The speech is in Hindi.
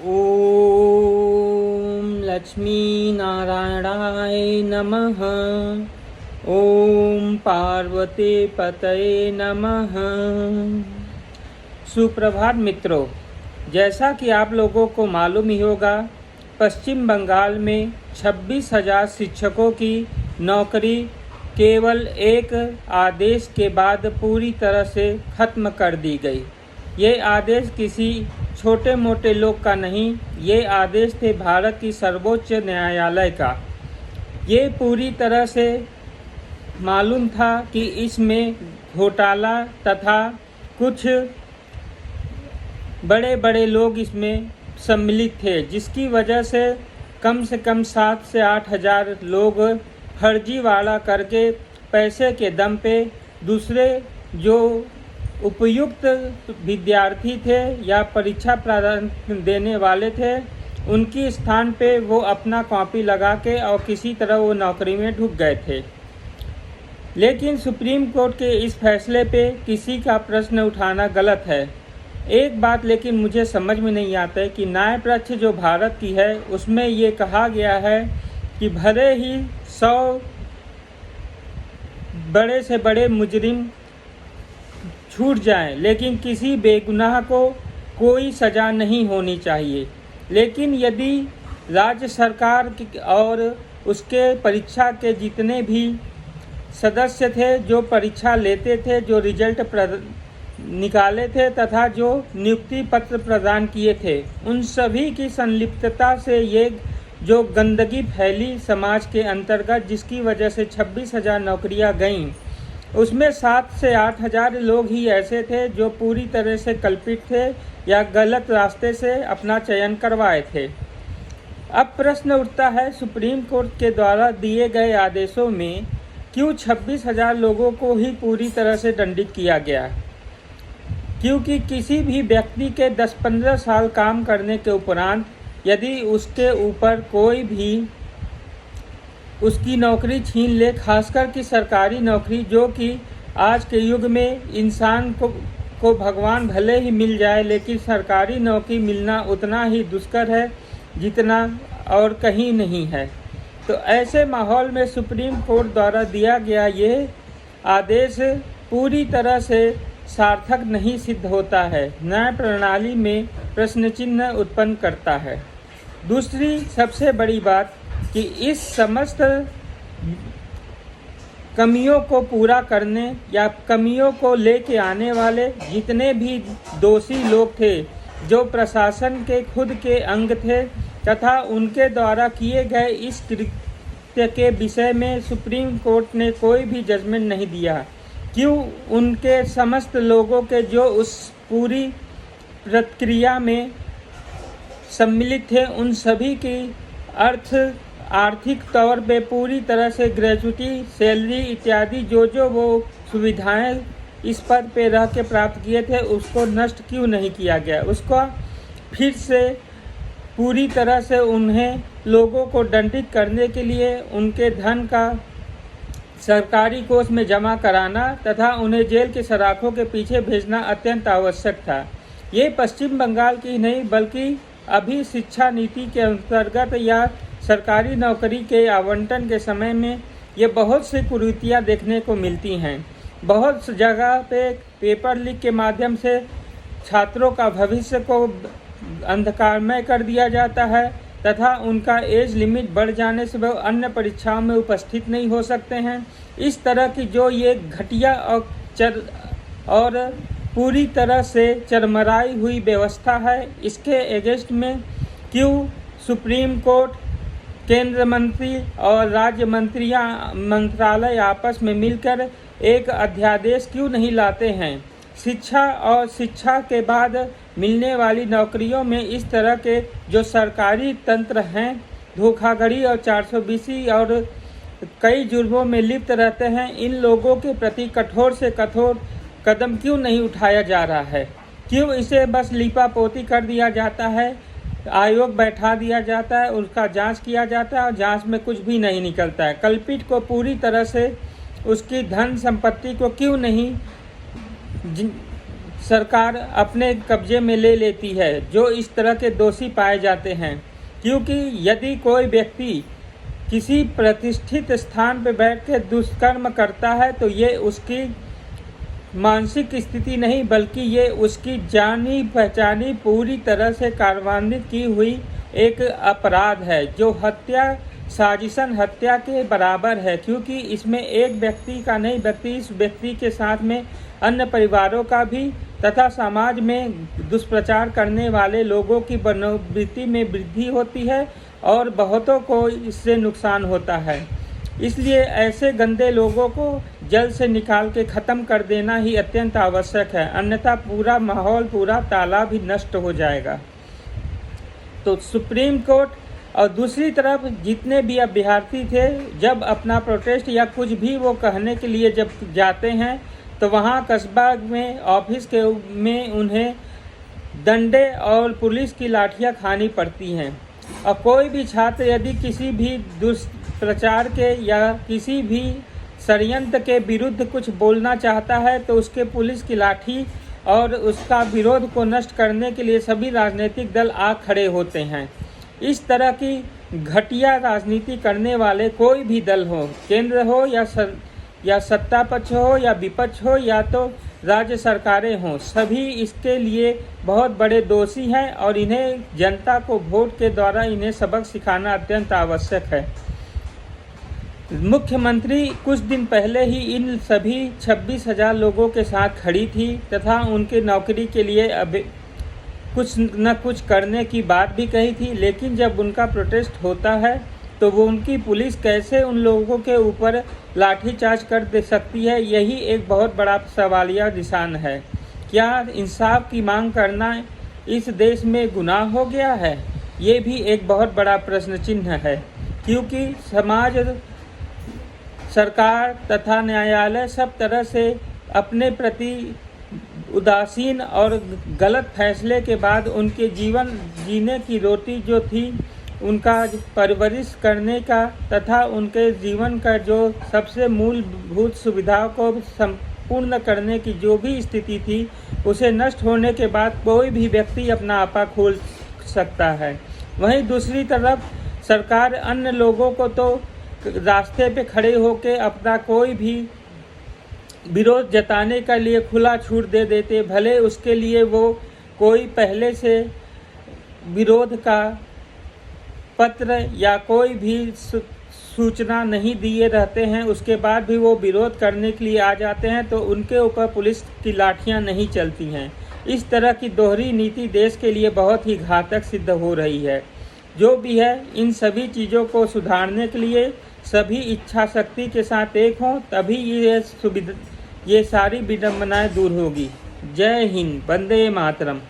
ओम लक्ष्मी नारायणाय नमः। ओम पार्वती पतये नमः। सुप्रभात मित्रों, जैसा कि आप लोगों को मालूम ही होगा, पश्चिम बंगाल में 26,000 शिक्षकों की नौकरी केवल एक आदेश के बाद पूरी तरह से खत्म कर दी गई। ये आदेश किसी छोटे मोटे लोग का नहीं, ये आदेश थे भारत की सर्वोच्च न्यायालय का। ये पूरी तरह से मालूम था कि इसमें घोटाला तथा कुछ बड़े बड़े लोग इसमें सम्मिलित थे, जिसकी वजह से कम 7 से 8 हज़ार लोग फर्जीवाड़ा करके पैसे के दम पे दूसरे जो उपयुक्त विद्यार्थी थे या परीक्षा देने वाले थे, उनकी स्थान पे वो अपना कॉपी लगा के और किसी तरह वो नौकरी में ढुक गए थे। लेकिन सुप्रीम कोर्ट के इस फैसले पे किसी का प्रश्न उठाना गलत है। एक बात लेकिन मुझे समझ में नहीं आता है कि न्यायपक्ष जो भारत की है उसमें ये कहा गया है कि भले ही 100 बड़े से बड़े मुजरिम छूट जाएं, लेकिन किसी बेगुनाह को कोई सज़ा नहीं होनी चाहिए। लेकिन यदि राज्य सरकार और उसके परीक्षा के जितने भी सदस्य थे, जो परीक्षा लेते थे, जो रिजल्ट निकाले थे तथा जो नियुक्ति पत्र प्रदान किए थे, उन सभी की संलिप्तता से ये जो गंदगी फैली समाज के अंतर्गत, जिसकी वजह से 26,000 नौकरियां गईं, उसमें 7 से 8 हज़ार लोग ही ऐसे थे जो पूरी तरह से कल्पित थे या गलत रास्ते से अपना चयन करवाए थे। अब प्रश्न उठता है, सुप्रीम कोर्ट के द्वारा दिए गए आदेशों में क्यों 26,000 लोगों को ही पूरी तरह से दंडित किया गया? क्योंकि किसी भी व्यक्ति के 10-15 साल काम करने के उपरांत यदि उसके ऊपर कोई भी उसकी नौकरी छीन ले, खासकर कि सरकारी नौकरी, जो कि आज के युग में इंसान को भगवान भले ही मिल जाए, लेकिन सरकारी नौकरी मिलना उतना ही दुष्कर है जितना और कहीं नहीं है। तो ऐसे माहौल में सुप्रीम कोर्ट द्वारा दिया गया ये आदेश पूरी तरह से सार्थक नहीं सिद्ध होता है, न्याय प्रणाली में प्रश्न चिन्ह उत्पन्न करता है। दूसरी सबसे बड़ी बात कि इस समस्त कमियों को पूरा करने या कमियों को लेके आने वाले जितने भी दोषी लोग थे, जो प्रशासन के खुद के अंग थे, तथा उनके द्वारा किए गए इस कृत्य के विषय में सुप्रीम कोर्ट ने कोई भी जजमेंट नहीं दिया। क्यों? उनके समस्त लोगों के जो उस पूरी प्रक्रिया में सम्मिलित थे, उन सभी की आर्थिक तौर पे पूरी तरह से ग्रेजुटी, सैलरी इत्यादि जो वो सुविधाएं इस पद पे रह के प्राप्त किए थे, उसको नष्ट क्यों नहीं किया गया? उसको फिर से पूरी तरह से उन्हें लोगों को दंडित करने के लिए उनके धन का सरकारी कोष में जमा कराना तथा उन्हें जेल के सलाखों के पीछे भेजना अत्यंत आवश्यक था। ये पश्चिम बंगाल की नहीं बल्कि अभी शिक्षा नीति के अंतर्गत या सरकारी नौकरी के आवंटन के समय में ये बहुत सी कुरीतियाँ देखने को मिलती हैं। बहुत जगह पे पेपर लीक के माध्यम से छात्रों का भविष्य को अंधकारमय कर दिया जाता है तथा उनका एज लिमिट बढ़ जाने से वह अन्य परीक्षाओं में उपस्थित नहीं हो सकते हैं। इस तरह की जो ये घटिया और पूरी तरह से चरमराई हुई व्यवस्था है, इसके अगेंस्ट में क्यों सुप्रीम कोर्ट, केंद्र मंत्री और राज्य मंत्रालय आपस में मिलकर एक अध्यादेश क्यों नहीं लाते हैं? शिक्षा और शिक्षा के बाद मिलने वाली नौकरियों में इस तरह के जो सरकारी तंत्र हैं, धोखाधड़ी और 420 और कई जुर्मों में लिप्त रहते हैं, इन लोगों के प्रति कठोर से कठोर कदम क्यों नहीं उठाया जा रहा है? क्यों इसे बस लीपापोती कर दिया जाता है, आयोग बैठा दिया जाता है, उसका जांच किया जाता है और जांच में कुछ भी नहीं निकलता है? कल्पित को पूरी तरह से उसकी धन संपत्ति को क्यों नहीं सरकार अपने कब्जे में ले लेती है जो इस तरह के दोषी पाए जाते हैं, क्योंकि यदि कोई व्यक्ति किसी प्रतिष्ठित स्थान पर बैठ के दुष्कर्म करता है तो ये उसकी मानसिक स्थिति नहीं बल्कि ये उसकी जानी पहचानी पूरी तरह से कार्यान्वित की हुई एक अपराध है जो हत्या साजिशन हत्या के बराबर है, क्योंकि इसमें एक व्यक्ति का नहीं बल्कि इस व्यक्ति के साथ में अन्य परिवारों का भी तथा समाज में दुष्प्रचार करने वाले लोगों की मनोवृत्ति में वृद्धि होती है और बहुतों को इससे नुकसान होता है। इसलिए ऐसे गंदे लोगों को जल्द से निकाल के ख़त्म कर देना ही अत्यंत आवश्यक है, अन्यथा पूरा माहौल पूरा तालाब ही नष्ट हो जाएगा। तो सुप्रीम कोर्ट और दूसरी तरफ जितने भी अभ्यर्थी थे जब अपना प्रोटेस्ट या कुछ भी वो कहने के लिए जब जाते हैं तो वहाँ कस्बा में ऑफिस के में उन्हें डंडे और पुलिस की लाठियाँ खानी पड़ती हैं। और कोई भी छात्र यदि किसी भी दुष्प्रचार के या किसी भी षड्यंत्र के विरुद्ध कुछ बोलना चाहता है तो उसके पुलिस की लाठी और उसका विरोध को नष्ट करने के लिए सभी राजनीतिक दल आ खड़े होते हैं। इस तरह की घटिया राजनीति करने वाले कोई भी दल हो, केंद्र हो या सत्ता पक्ष हो या विपक्ष हो या तो राज्य सरकारें हों, सभी इसके लिए बहुत बड़े दोषी हैं और इन्हें जनता को वोट के द्वारा इन्हें सबक सिखाना अत्यंत आवश्यक है। मुख्यमंत्री कुछ दिन पहले ही इन सभी 26,000 लोगों के साथ खड़ी थी तथा उनकी नौकरी के लिए अब कुछ न कुछ करने की बात भी कही थी, लेकिन जब उनका प्रोटेस्ट होता है तो वो उनकी पुलिस कैसे उन लोगों के ऊपर लाठीचार्ज कर दे सकती है, यही एक बहुत बड़ा सवालिया निशान है। क्या इंसाफ की मांग करना इस देश में गुनाह हो गया है? ये भी एक बहुत बड़ा प्रश्न चिन्ह है, क्योंकि समाज सरकार तथा न्यायालय सब तरह से अपने प्रति उदासीन और गलत फैसले के बाद उनके जीवन जीने की रोटी जो थी उनका परवरिश करने का तथा उनके जीवन का जो सबसे मूलभूत सुविधाओं को संपूर्ण करने की जो भी स्थिति थी उसे नष्ट होने के बाद कोई भी व्यक्ति अपना आपा खोल सकता है। वहीं दूसरी तरफ सरकार अन्य लोगों को तो रास्ते पे खड़े होकर अपना कोई भी विरोध जताने के लिए खुला छूट दे देते, भले उसके लिए वो कोई पहले से विरोध का पत्र या कोई भी सूचना नहीं दिए रहते हैं, उसके बाद भी वो विरोध करने के लिए आ जाते हैं तो उनके ऊपर पुलिस की लाठियां नहीं चलती हैं। इस तरह की दोहरी नीति देश के लिए बहुत ही घातक सिद्ध हो रही है। जो भी है, इन सभी चीज़ों को सुधारने के लिए सभी इच्छा शक्ति के साथ एक हों, तभी ये सारी विडंबनाएं दूर होगी। जय हिंद, वंदे मातरम।